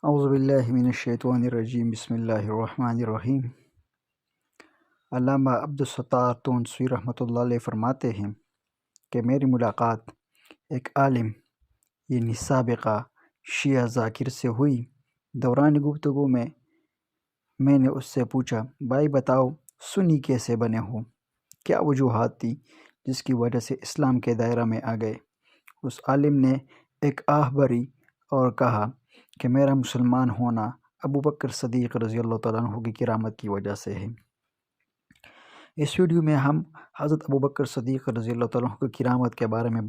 اعوذ باللہ من الشیطان الرجیم بسم اللہ الرحمن الرحیم۔ علامہ عبدالستار تونسوی رحمۃ اللہ علیہ فرماتے ہیں کہ میری ملاقات ایک عالم یعنی سابقہ شیعہ ذاکر سے ہوئی۔ دوران گفتگو میں نے اس سے پوچھا، بھائی بتاؤ سنی کیسے بنے ہو؟ کیا وجوہات تھی جس کی وجہ سے اسلام کے دائرہ میں آ گئے؟ اس عالم نے ایک آہ بھری اور کہا کہ میرا مسلمان ہونا ابوبکر صدیق رضی اللہ تعالیٰ عنہ کی کرامت کی وجہ سے ہے۔ اس ویڈیو میں ہم حضرت ابوبکر صدیق رضی اللہ تعالیٰ عنہ کی کرامت کے بارے میں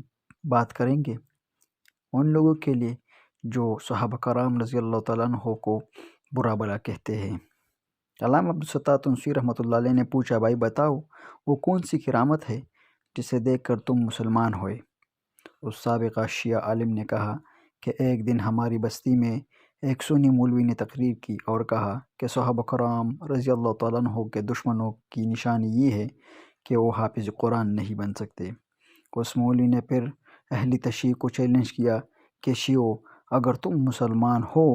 بات کریں گے، ان لوگوں کے لیے جو صحابہ کرام رضی اللہ تعالیٰ عنہ کو برا بھلا کہتے ہیں۔ علامہ عبدالستار تونسوی رحمۃ اللہ علیہ نے پوچھا، بھائی بتاؤ وہ کون سی کرامت ہے جسے دیکھ کر تم مسلمان ہوئے؟ اس سابقہ شیعہ عالم نے کہا کہ ایک دن ہماری بستی میں ایک سنی مولوی نے تقریر کی اور کہا کہ صحابہ کرام رضی اللہ تعالیٰ عنہ کے دشمنوں کی نشانی یہ ہے کہ وہ حافظ قرآن نہیں بن سکتے۔ اس مولوی نے پھر اہل تشیع کو چیلنج کیا کہ شیعو، اگر تم مسلمان ہو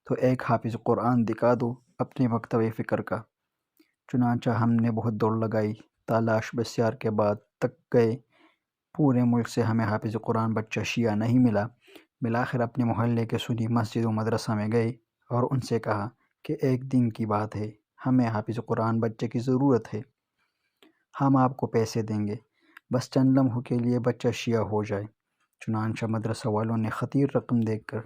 تو ایک حافظ قرآن دکھا دو اپنے مکتب فکر کا۔ چنانچہ ہم نے بہت دوڑ لگائی، تلاش بسیار کے بعد تک گئے، پورے ملک سے ہمیں حافظ قرآن بچہ شیعہ نہیں ملا۔ بالآخر اپنے محلے کے سنی مسجد و مدرسہ میں گئے اور ان سے کہا کہ ایک دن کی بات ہے، ہمیں حافظ قرآن بچے کی ضرورت ہے، ہم آپ کو پیسے دیں گے، بس چند لمحوں کے لیے بچہ شیعہ ہو جائے۔ چنانچہ مدرسہ والوں نے خطیر رقم دے کر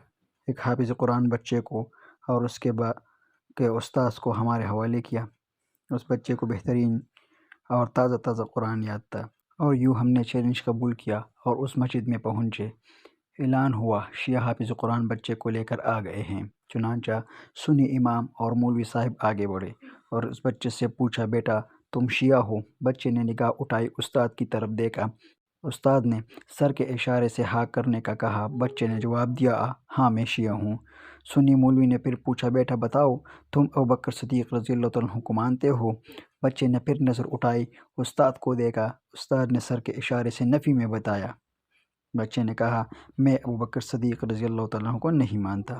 ایک حافظ قرآن بچے کو اور اس کے استاذ کو ہمارے حوالے کیا۔ اس بچے کو بہترین اور تازہ تازہ قرآن یاد تھا، اور یوں ہم نے چیلنج قبول کیا اور اس مسجد میں پہنچے۔ اعلان ہوا، شیعہ حافظ قرآن بچے کو لے کر آ گئے ہیں۔ چنانچہ سنی امام اور مولوی صاحب آگے بڑھے اور اس بچے سے پوچھا، بیٹا تم شیعہ ہو؟ بچے نے نگاہ اٹھائی، استاد کی طرف دیکھا، استاد نے سر کے اشارے سے ہاں کرنے کا کہا۔ بچے نے جواب دیا، ہاں میں شیعہ ہوں۔ سنی مولوی نے پھر پوچھا، بیٹا بتاؤ تم ابوبکر صدیق رضی اللہ تعالیٰ عنہ کو مانتے ہو؟ بچے نے پھر نظر اٹھائی، استاد کو دیکھا، استاد نے سر کے اشارے سے نفی میں بتایا۔ بچے نے کہا، میں ابوبکر صدیق رضی اللہ تعالیٰ عنہ کو نہیں مانتا۔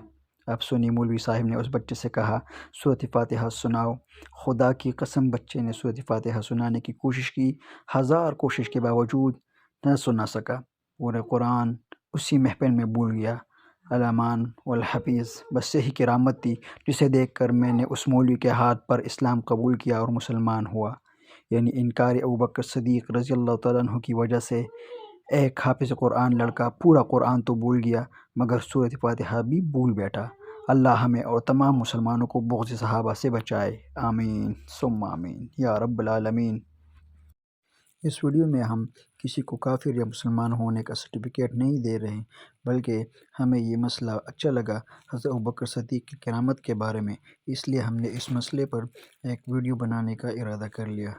اب سنی مولوی صاحب نے اس بچے سے کہا، سورۃ فاتحہ سناؤ۔ خدا کی قسم بچے نے سورۃ فاتحہ سنانے کی کوشش کی، ہزار کوشش کے باوجود نہ سنا سکا، پورے قرآن اسی محفل میں بھول گیا۔ علامان والحفیظ، بس یہی کرامت تھی جسے دیکھ کر میں نے اس مولوی کے ہاتھ پر اسلام قبول کیا اور مسلمان ہوا۔ یعنی انکار ابوبکر صدیق رضی اللہ تعالیٰ عنہ کی وجہ سے ایک حافظ قرآن لڑکا پورا قرآن تو بھول گیا مگر سورۃ فاتحہ بھی بھول بیٹھا۔ اللہ ہمیں اور تمام مسلمانوں کو بغض صحابہ سے بچائے، آمین ثم آمین یا رب العالمین۔ اس ویڈیو میں ہم کسی کو کافر یا مسلمان ہونے کا سرٹیفکیٹ نہیں دے رہے، بلکہ ہمیں یہ مسئلہ اچھا لگا حضرت ابوبکر صدیق کی کرامت کے بارے میں، اس لیے ہم نے اس مسئلے پر ایک ویڈیو بنانے کا ارادہ کر لیا۔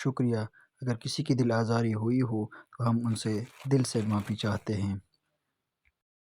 شکریہ۔ اگر کسی کی دل آزاری ہوئی ہو تو ہم ان سے دل سے معافی چاہتے ہیں۔